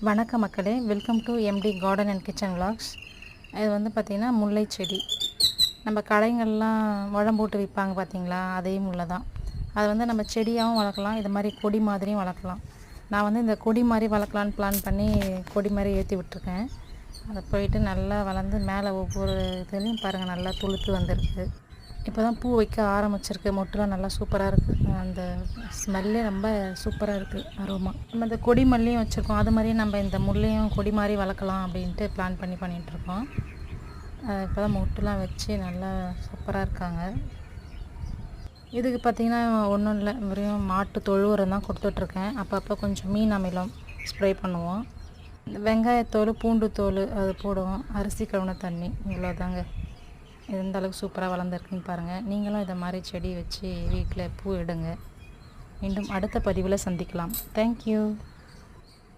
வணக்கம் மக்களே, welcome to empty garden and kitchen vlogs. இது வந்து பார்த்திங்கன்னா முல்லை செடி. நம்ம கடைங்கள்லாம் முழம் போட்டு விற்பாங்க பார்த்தீங்களா, அதே முல்லை தான். அதை வந்து நம்ம செடியாகவும் வளர்க்கலாம், இது மாதிரி கொடி மாதிரியும் வளர்க்கலாம். நான் வந்து இந்த கொடி மாதிரி வளர்க்கலான்னு பிளான் பண்ணி கொடி மாதிரி ஏற்றி விட்டுருக்கேன். அதை போயிட்டு நல்லா வளர்ந்து மேலே ஒவ்வொரு இதுலேயும் பாருங்கள் நல்லா துளுத்து வந்திருக்கு. இப்போ தான் பூ வைக்க ஆரம்பிச்சிருக்கு. மொட்டுலாம் நல்லா சூப்பராக இருக்குது. அந்த ஸ்மெல்லே ரொம்ப சூப்பராக இருக்குது, அரோமா. நம்ம இந்த கொடி மல்லியும் வச்சுருக்கோம், அது மாதிரியே நம்ம இந்த முல்லையும் கொடி மாதிரி வளர்க்கலாம் அப்படின்ட்டு பிளான் பண்ணிகிட்ருக்கோம். இப்போ தான் மொட்டுலாம் வச்சு நல்லா சூப்பராக இருக்காங்க. இதுக்கு பார்த்திங்கன்னா ஒன்றும் இல்லை, வெறும் மாட்டு தொழு உரம் தான் கொடுத்துட்ருக்கேன். அப்பப்போ கொஞ்சம் மீன் அமிலம் ஸ்ப்ரே பண்ணுவோம். வெங்காயத்தோல், பூண்டு தோல் அது போடுவோம். அரிசி கழுவுன தண்ணி, இவ்வளோதாங்க. எந்த அளவுக்கு சூப்பராக வளர்ந்துருக்குன்னு பாருங்கள். நீங்களும் இதை மாதிரி செடி வச்சு வீட்டில் பூ எடுங்க. மீண்டும் அடுத்த பதிவில் சந்திக்கலாம். தேங்க்யூ.